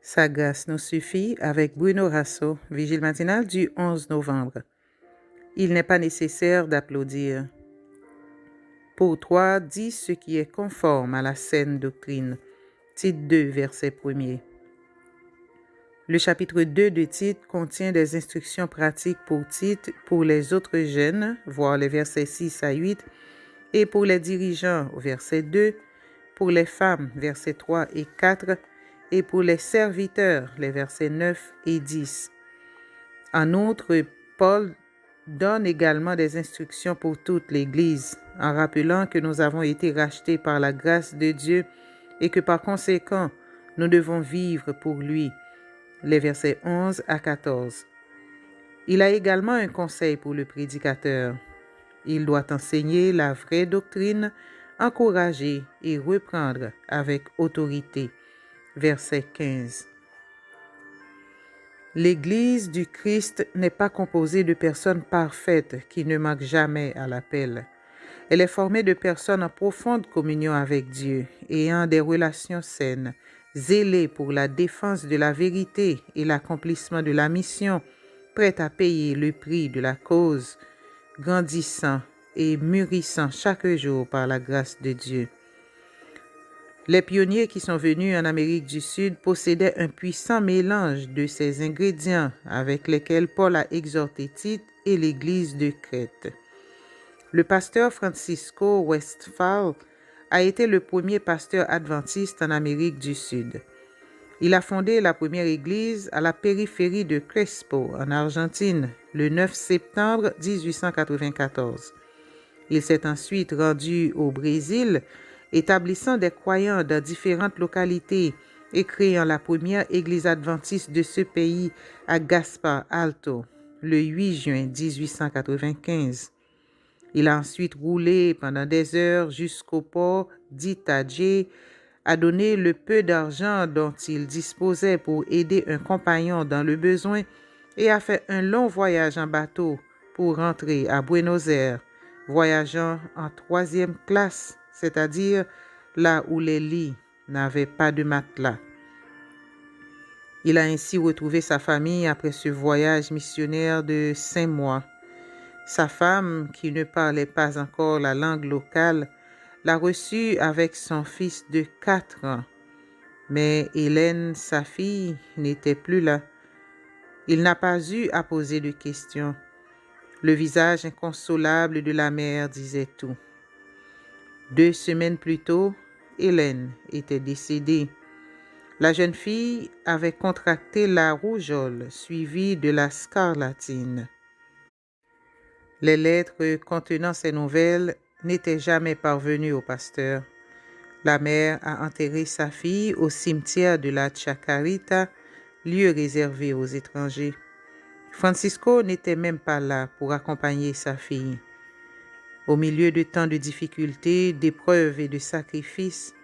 Sa grâce nous suffit avec Bruno Rasso, Vigile matinale du 11 novembre. Il n'est pas nécessaire d'applaudir. Pour toi, dis ce qui est conforme à la saine doctrine. Tite 2, verset 1er. Le chapitre 2 de Tite contient des instructions pratiques pour Tite, pour les autres jeunes, voir les versets 6 à 8, et pour les dirigeants, au verset 2, pour les femmes, versets 3 et 4, et pour les serviteurs, les versets 9 et 10. En outre, Paul donne également des instructions pour toute l'Église, en rappelant que nous avons été rachetés par la grâce de Dieu et que par conséquent, nous devons vivre pour lui, les versets 11 à 14. Il a également un conseil pour le prédicateur. Il doit enseigner la vraie doctrine, encourager et reprendre avec autorité. Verset 15. L'Église du Christ n'est pas composée de personnes parfaites qui ne manquent jamais à l'appel. Elle est formée de personnes en profonde communion avec Dieu, ayant des relations saines, zélées pour la défense de la vérité et l'accomplissement de la mission, prêtes à payer le prix de la cause, grandissant et mûrissant chaque jour par la grâce de Dieu. Les pionniers qui sont venus en Amérique du Sud possédaient un puissant mélange de ces ingrédients avec lesquels Paul a exhorté Tite et l'Église de Crète. Le pasteur Francisco Westphal a été le premier pasteur adventiste en Amérique du Sud. Il a fondé la première église à la périphérie de Crespo, en Argentine, le 9 septembre 1894. Il s'est ensuite rendu au Brésil, établissant des croyants dans différentes localités et créant la première église adventiste de ce pays à Gaspar Alto, le 8 juin 1895. Il a ensuite roulé pendant des heures jusqu'au port d'Itaje, a donné le peu d'argent dont il disposait pour aider un compagnon dans le besoin et a fait un long voyage en bateau pour rentrer à Buenos Aires, voyageant en 3e classe, c'est-à-dire là où les lits n'avaient pas de matelas. Il a ainsi retrouvé sa famille après ce voyage missionnaire de 5 mois. Sa femme, qui ne parlait pas encore la langue locale, l'a reçu avec son fils de 4 ans. Mais Hélène, sa fille, n'était plus là. Il n'a pas eu à poser de questions. Le visage inconsolable de la mère disait tout. 2 semaines plus tôt, Hélène était décédée. La jeune fille avait contracté la rougeole, suivie de la scarlatine. Les lettres contenant ces nouvelles n'étaient jamais parvenues au pasteur. La mère a enterré sa fille au cimetière de la Chacarita, lieu réservé aux étrangers. Francisco n'était même pas là pour accompagner sa fille. Au milieu de tant de difficultés, d'épreuves et de sacrifices,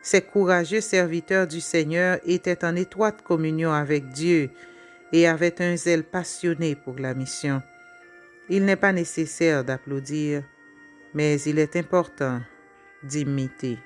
ces courageux serviteurs du Seigneur étaient en étroite communion avec Dieu et avaient un zèle passionné pour la mission. Il n'est pas nécessaire d'applaudir, mais il est important d'imiter.